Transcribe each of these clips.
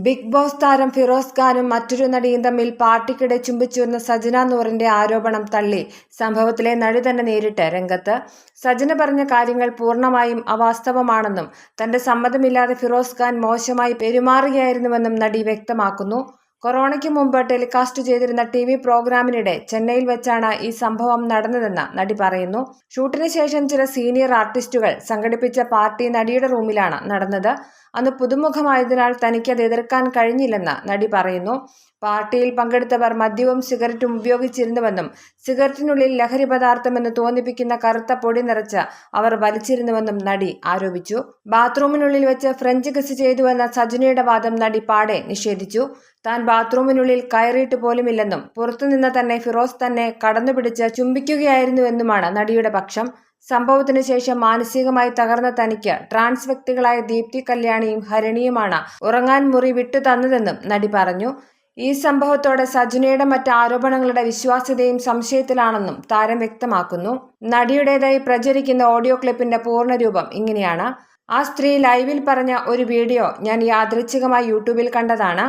Big boss താരം ഫിറോസ് ഖാനും മറ്റൊരു നടിയും തമ്മിൽ പാർട്ടിക്കിടെ ചുംബിച്ചുവെന്ന സജന നൂറിന്റെ ആരോപണം തള്ളി സംഭവത്തിലെ നടി തന്നെ നേരിട്ട് രംഗത്ത്. സജന പറഞ്ഞ കാര്യങ്ങൾ പൂർണ്ണമായും അവാസ്തവമാണെന്നും തന്റെ സമ്മതമില്ലാതെ ഫിറോസ് ഖാൻ മോശമായി പെരുമാറുകയായിരുന്നുവെന്നും നടി വ്യക്തമാക്കുന്നു. കൊറോണയ്ക്ക് മുമ്പ് ടെലികാസ്റ്റ് ചെയ്തിരുന്ന TV പ്രോഗ്രാമിനിടെ ചെന്നൈയിൽ വെച്ചാണ് ഈ സംഭവം നടന്നതെന്ന് നടി പറയുന്നു. ഷൂട്ടിന് ശേഷം ചില സീനിയർ ആർട്ടിസ്റ്റുകൾ സംഘടിപ്പിച്ച പാർട്ടി നടിയുടെ റൂമിലാണ് നടന്നത്. അന്ന് പുതുമുഖമായതിനാൽ തനിക്കത് എതിർക്കാൻ കഴിഞ്ഞില്ലെന്ന് നടി പറയുന്നു. പാർട്ടിയിൽ പങ്കെടുത്തവർ മദ്യവും സിഗരറ്റും ഉപയോഗിച്ചിരുന്നുവെന്നും സിഗരറ്റിനുള്ളിൽ ലഹരി പദാർത്ഥമെന്ന് തോന്നിപ്പിക്കുന്ന കറുത്ത പൊടി നിറച്ച് അവർ വലിച്ചിരുന്നുവെന്നും നടി ആരോപിച്ചു. ബാത്റൂമിനുള്ളിൽ വെച്ച് ഫ്രഞ്ച് കിസ് ചെയ്തുവെന്ന സജനയുടെ വാദം നടി പാടെ നിഷേധിച്ചു. താൻ ബാത്റൂമിനുള്ളിൽ കയറിയിട്ട് പോലുമില്ലെന്നും പുറത്തുനിന്ന് തന്നെ ഫിറോസ് തന്നെ കടന്നുപിടിച്ച് ചുംബിക്കുകയായിരുന്നുവെന്നുമാണ് നടിയുടെ പക്ഷം. സംഭവത്തിന് ശേഷം മാനസികമായി തകർന്ന തനിക്ക് ട്രാൻസ് വ്യക്തികളായ ദീപ്തി കല്യാണിയും ഹരിണിയുമാണ് ഉറങ്ങാൻ മുറി വിട്ടു തന്നതെന്നും നടി പറഞ്ഞു. ഈ സംഭവത്തോടെ സജനയുടെ മറ്റ് ആരോപണങ്ങളുടെ വിശ്വാസ്യതയും സംശയത്തിലാണെന്നും താരം വ്യക്തമാക്കുന്നു. നടിയുടേതായി പ്രചരിക്കുന്ന ഓഡിയോ ക്ലിപ്പിന്റെ പൂർണ്ണരൂപം ഇങ്ങനെയാണ്. ആ സ്ത്രീ ലൈവിൽ പറഞ്ഞ ഒരു വീഡിയോ ഞാൻ യാദൃച്ഛികമായി യൂട്യൂബിൽ കണ്ടതാണ്.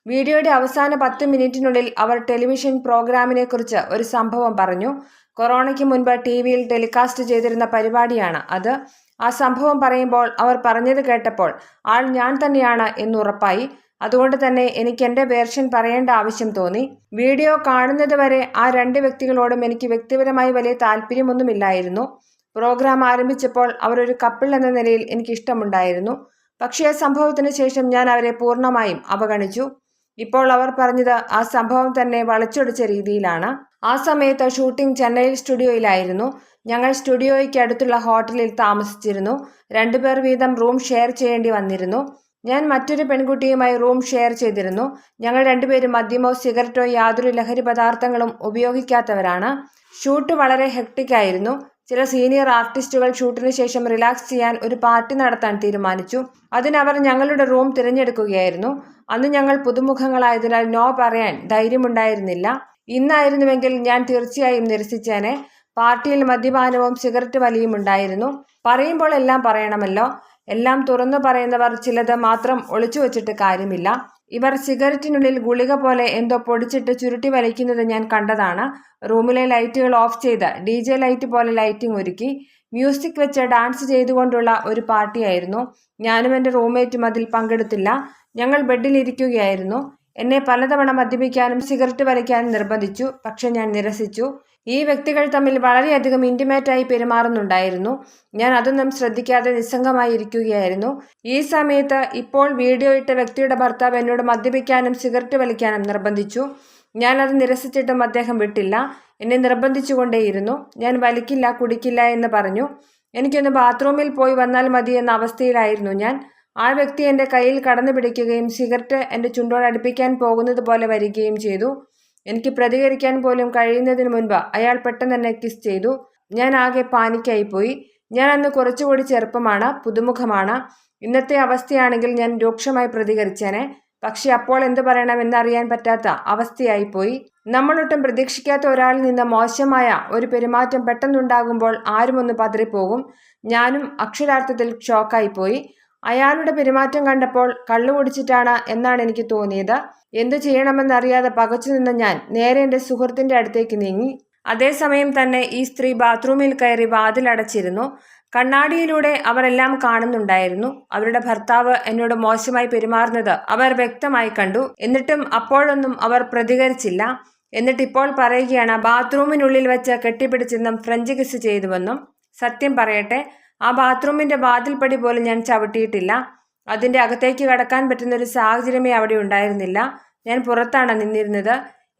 വീഡിയോയുടെ അവസാന 10 മിനിറ്റിനുള്ളിൽ അവർ ടെലിവിഷൻ പ്രോഗ്രാമിനെ കുറിച്ച് ഒരു സംഭവം പറഞ്ഞു. കൊറോണയ്ക്ക് മുൻപ് TV-യിൽ ടെലികാസ്റ്റ് ചെയ്തിരുന്ന പരിപാടിയാണ് അത്. ആ സംഭവം പറയുമ്പോൾ അവർ പറഞ്ഞത് കേട്ടപ്പോൾ ആൾ ഞാൻ തന്നെയാണ് എന്നുറപ്പായി. അതുകൊണ്ട് തന്നെ എനിക്ക് എൻ്റെ വേർഷൻ പറയേണ്ട ആവശ്യം തോന്നി. വീഡിയോ കാണുന്നത് വരെ ആ 2 വ്യക്തികളോടും എനിക്ക് വ്യക്തിപരമായി വലിയ താല്പര്യമൊന്നുമില്ലായിരുന്നു. പ്രോഗ്രാം ആരംഭിച്ചപ്പോൾ അവരൊരു കപ്പിൾ എന്ന നിലയിൽ എനിക്ക് ഇഷ്ടമുണ്ടായിരുന്നു. പക്ഷേ ആ സംഭവത്തിന് ശേഷം ഞാൻ അവരെ പൂർണ്ണമായും അവഗണിച്ചു. ഇപ്പോൾ അവർ പറഞ്ഞത് ആ സംഭവം തന്നെ വളച്ചൊടിച്ച രീതിയിലാണ്. ആ സമയത്ത് ഷൂട്ടിംഗ് ചെന്നൈയിൽ സ്റ്റുഡിയോയിലായിരുന്നു. ഞങ്ങൾ സ്റ്റുഡിയോയ്ക്ക് അടുത്തുള്ള ഹോട്ടലിൽ താമസിച്ചിരുന്നു. 2 പേർ വീതം റൂം ഷെയർ ചെയ്യേണ്ടി വന്നിരുന്നു. ഞാൻ മറ്റൊരു പെൺകുട്ടിയുമായി റൂം ഷെയർ ചെയ്തിരുന്നു. ഞങ്ങൾ 2 പേരും മദ്യമോ സിഗരറ്റോ യാതൊരു ലഹരി പദാർത്ഥങ്ങളും ഉപയോഗിക്കാത്തവരാണ്. ഷൂട്ട് വളരെ ഹെക്ടിക് ആയിരുന്നു. ചില സീനിയർ ആർട്ടിസ്റ്റുകൾ ഷൂട്ടിന് ശേഷം റിലാക്സ് ചെയ്യാൻ ഒരു പാർട്ടി നടത്താൻ തീരുമാനിച്ചു. അതിനവർ ഞങ്ങളുടെ റൂം തിരഞ്ഞെടുക്കുകയായിരുന്നു. അന്ന് ഞങ്ങൾ പുതുമുഖങ്ങളായതിനാൽ നോ പറയാൻ ധൈര്യമുണ്ടായിരുന്നില്ല. ഇന്നായിരുന്നുവെങ്കിൽ ഞാൻ തീർച്ചയായും നിരസിച്ചേനെ. പാർട്ടിയിൽ മദ്യപാനവും സിഗരറ്റ് വലിയും ഉണ്ടായിരുന്നു. പറയുമ്പോൾ എല്ലാം പറയണമല്ലോ. എല്ലാം തുറന്നു പറയുന്നവർ ചിലത് മാത്രം ഒളിച്ചു വച്ചിട്ട് കാര്യമില്ല. ഇവർ സിഗരറ്റിനുള്ളിൽ ഗുളിക പോലെ എന്തോ പൊടിച്ചിട്ട് ചുരുട്ടി വലിക്കുന്നത് ഞാൻ കണ്ടതാണ്. റൂമിലെ ലൈറ്റുകൾ ഓഫ് ചെയ്ത് DJ ലൈറ്റ് പോലെ ലൈറ്റിംഗ് ഒരുക്കി മ്യൂസിക് വെച്ച് ഡാൻസ് ചെയ്തുകൊണ്ടുള്ള ഒരു പാർട്ടിയായിരുന്നു. ഞാനും എൻ്റെ റൂംമേറ്റും അതിൽ പങ്കെടുത്തില്ല. ഞങ്ങൾ ബെഡിൽ ഇരിക്കുകയായിരുന്നു. എന്നെ പലതവണ മദ്യപിക്കാനും സിഗരറ്റ് വലിക്കാനും നിർബന്ധിച്ചു. പക്ഷെ ഞാൻ നിരസിച്ചു. ഈ വ്യക്തികൾ തമ്മിൽ വളരെയധികം ഇൻറ്റിമേറ്റായി പെരുമാറുന്നുണ്ടായിരുന്നു. ഞാൻ അതൊന്നും ശ്രദ്ധിക്കാതെ നിസ്സംഗമായി ഇരിക്കുകയായിരുന്നു. ഈ സമയത്ത് ഇപ്പോൾ വീഡിയോ ഇട്ട വ്യക്തിയുടെ ഭർത്താവ് എന്നോട് മദ്യപിക്കാനും സിഗരറ്റ് വലിക്കാനും നിർബന്ധിച്ചു. ഞാനത് നിരസിച്ചിട്ടും അദ്ദേഹം വിട്ടില്ല. എന്നെ നിർബന്ധിച്ചുകൊണ്ടേയിരുന്നു. ഞാൻ വലിക്കില്ല കുടിക്കില്ല എന്ന് പറഞ്ഞു. എനിക്കൊന്ന് ബാത്റൂമിൽ പോയി വന്നാൽ മതി എന്ന അവസ്ഥയിലായിരുന്നു ഞാൻ. ആ വ്യക്തി എൻ്റെ കയ്യിൽ കടന്നു പിടിക്കുകയും സിഗരറ്റ് എൻ്റെ ചുണ്ടോട് അടുപ്പിക്കാൻ പോകുന്നത് പോലെ വരികയും ചെയ്തു. എനിക്ക് പ്രതികരിക്കാൻ പോലും കഴിയുന്നതിന് മുൻപ് അയാൾ പെട്ടെന്ന് എന്നെ കിസ് ചെയ്തു. ഞാൻ ആകെ പാനിക്കായിപ്പോയി. ഞാൻ അന്ന് കുറച്ചുകൂടി ചെറുപ്പമാണ്, പുതുമുഖമാണ്. ഇന്നത്തെ അവസ്ഥയാണെങ്കിൽ ഞാൻ രൂക്ഷമായി പ്രതികരിച്ചേനെ. പക്ഷെ അപ്പോൾ എന്ത് പറയണം എന്നറിയാൻ പറ്റാത്ത അവസ്ഥയായിപ്പോയി. നമ്മളൊട്ടും പ്രതീക്ഷിക്കാത്ത ഒരാളിൽ നിന്ന് മോശമായ ഒരു പെരുമാറ്റം പെട്ടെന്നുണ്ടാകുമ്പോൾ ആരും ഒന്ന് പതറിപ്പോകും. ഞാനും അക്ഷരാർത്ഥത്തിൽ ഷോക്കായിപ്പോയി. അയാളുടെ പെരുമാറ്റം കണ്ടപ്പോൾ കള്ളു കുടിച്ചിട്ടാണ് എന്നാണ് എനിക്ക് തോന്നിയത്. എന്തു ചെയ്യണമെന്നറിയാതെ പകച്ചു നിന്ന ഞാൻ നേരെ എൻ്റെ സുഹൃത്തിൻ്റെ അടുത്തേക്ക് നീങ്ങി. അതേസമയം തന്നെ ഈ സ്ത്രീ ബാത്റൂമിൽ കയറി വാതിലടച്ചിരുന്നു. കണ്ണാടിയിലൂടെ അവർ എല്ലാം കാണുന്നുണ്ടായിരുന്നു. അവരുടെ ഭർത്താവ് എന്നോട് മോശമായി പെരുമാറുന്നത് അവർ വ്യക്തമായി കണ്ടു. എന്നിട്ടും അപ്പോഴൊന്നും അവർ പ്രതികരിച്ചില്ല. എന്നിട്ടിപ്പോൾ പറയുകയാണ് ബാത്റൂമിനുള്ളിൽ വെച്ച് കെട്ടിപ്പിടിച്ചെന്നും ഫ്രഞ്ച് കിസ് ചെയ്തുവെന്നും. സത്യം പറയട്ടെ, ആ ബാത്റൂമിന്റെ വാതിൽപ്പടി പോലും ഞാൻ ചവിട്ടിയിട്ടില്ല. അതിന്റെ അകത്തേക്ക് കടക്കാൻ പറ്റുന്നൊരു സാഹചര്യമേ അവിടെ ഉണ്ടായിരുന്നില്ല. ഞാൻ പുറത്താണ് നിന്നിരുന്നത്.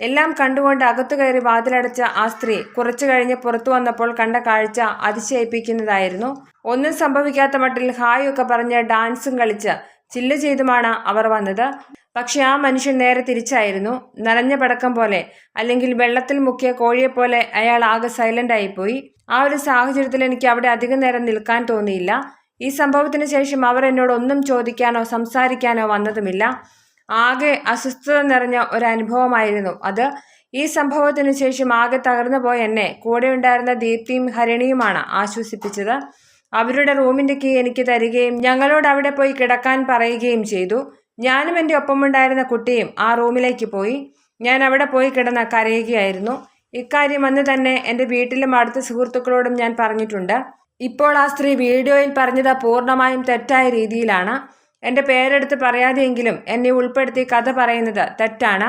എല്ലാം കണ്ടുകൊണ്ട് അകത്തു കയറി വാതിലടച്ച ആ സ്ത്രീ കുറച്ചു കഴിഞ്ഞ് പുറത്തു വന്നപ്പോൾ കണ്ട കാഴ്ച അതിശയിപ്പിക്കുന്നതായിരുന്നു. ഒന്നും സംഭവിക്കാത്ത മട്ടിൽ ഹായ് ഒക്കെ പറഞ്ഞ് ഡാൻസും കളിച്ച് ചില്ല് ചെയ്തുമാണ് അവർ വന്നത്. പക്ഷെ ആ മനുഷ്യൻ നേരെ തിരിച്ചായിരുന്നു. നനഞ്ഞ പടക്കം പോലെ, അല്ലെങ്കിൽ വെള്ളത്തിൽ മുക്കിയ കോഴിയെപ്പോലെ അയാൾ ആകെ സൈലന്റ് ആയിപ്പോയി. ആ ഒരു സാഹചര്യത്തിൽ എനിക്ക് അവിടെ അധികം നേരം നിൽക്കാൻ തോന്നിയില്ല. ഈ സംഭവത്തിന് ശേഷം അവർ എന്നോട് ഒന്നും ചോദിക്കാനോ സംസാരിക്കാനോ വന്നതുമില്ല. ആകെ അസ്വസ്ഥത നിറഞ്ഞ ഒരു അനുഭവമായിരുന്നു അത്. ഈ സംഭവത്തിന് ശേഷം ആകെ തകർന്നു പോയ എന്നെ കൂടെയുണ്ടായിരുന്ന ദീപ്തിയും ഹരിണിയുമാണ് ആശ്വസിപ്പിച്ചത്. അവരുടെ റൂമിന്റെ കീ എനിക്ക് തരികയും ഞങ്ങളോട് അവിടെ പോയി കിടക്കാൻ പറയുകയും ചെയ്തു. ഞാനും എൻ്റെ ഒപ്പമുണ്ടായിരുന്ന കുട്ടിയും ആ റൂമിലേക്ക് പോയി. ഞാൻ അവിടെ പോയി കിടന്ന് കരയുകയായിരുന്നു. ഇക്കാര്യം അന്ന് തന്നെ എൻ്റെ വീട്ടിലും അടുത്ത സുഹൃത്തുക്കളോടും ഞാൻ പറഞ്ഞിട്ടുണ്ട്. ഇപ്പോൾ ആ സ്ത്രീ വീഡിയോയിൽ പറഞ്ഞത് പൂർണ്ണമായും തെറ്റായ രീതിയിലാണ്. എൻ്റെ പേരെടുത്ത് പറയാതെയെങ്കിലും എന്നെ ഉൾപ്പെടുത്തി കഥ പറയുന്നത് തെറ്റാണ്.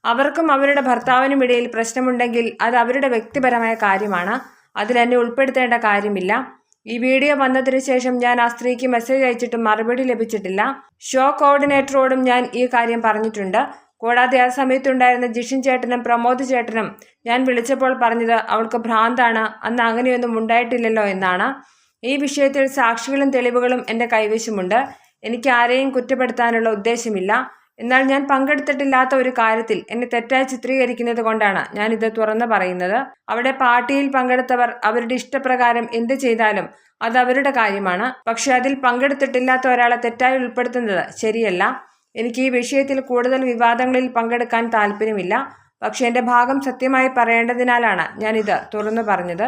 അവർക്കും അവരുടെ ഭർത്താവിനും ഇടയിൽ പ്രശ്നമുണ്ടെങ്കിൽ അത് അവരുടെ വ്യക്തിപരമായ കാര്യമാണ്. അതിൽ എന്നെ ഉൾപ്പെടുത്തേണ്ട കാര്യമില്ല. ഈ വീഡിയോ വന്നതിന് ശേഷം ഞാൻ ആ സ്ത്രീക്ക് മെസ്സേജ് അയച്ചിട്ടും മറുപടി ലഭിച്ചിട്ടില്ല. ഷോ കോർഡിനേറ്ററോടും ഞാൻ ഈ കാര്യം പറഞ്ഞിട്ടുണ്ട്. കൂടാതെ ആ സമയത്തുണ്ടായിരുന്ന ജിഷിൻ ചേട്ടനും പ്രമോദ് ചേട്ടനും ഞാൻ വിളിച്ചപ്പോൾ പറഞ്ഞത് അവൾക്ക് ഭ്രാന്താണ്, അന്ന് അങ്ങനെയൊന്നും ഉണ്ടായിട്ടില്ലല്ലോ എന്നാണ്. ഈ വിഷയത്തിൽ സാക്ഷികളും തെളിവുകളും എൻ്റെ കൈവശമുണ്ട്. എനിക്ക് ആരെയും കുറ്റപ്പെടുത്താനുള്ള ഉദ്ദേശമില്ല. എന്നാൽ ഞാൻ പങ്കെടുത്തിട്ടില്ലാത്ത ഒരു കാര്യത്തിൽ എന്നെ തെറ്റായി ചിത്രീകരിക്കുന്നത് കൊണ്ടാണ് ഞാനിത് തുറന്നു പറയുന്നത്. അവിടെ പാർട്ടിയിൽ പങ്കെടുത്തവർ അവരുടെ ഇഷ്ടപ്രകാരം എന്ത് ചെയ്താലും അത് അവരുടെ കാര്യമാണ്. പക്ഷെ അതിൽ പങ്കെടുത്തിട്ടില്ലാത്ത ഒരാളെ തെറ്റായി ഉൾപ്പെടുത്തുന്നത് ശരിയല്ല. എനിക്ക് ഈ വിഷയത്തിൽ കൂടുതൽ വിവാദങ്ങളിൽ പങ്കെടുക്കാൻ താല്പര്യമില്ല. പക്ഷെ എൻ്റെ ഭാഗം സത്യമായി പറയേണ്ടതിനാലാണ് ഞാനിത് തുറന്നു പറഞ്ഞത്.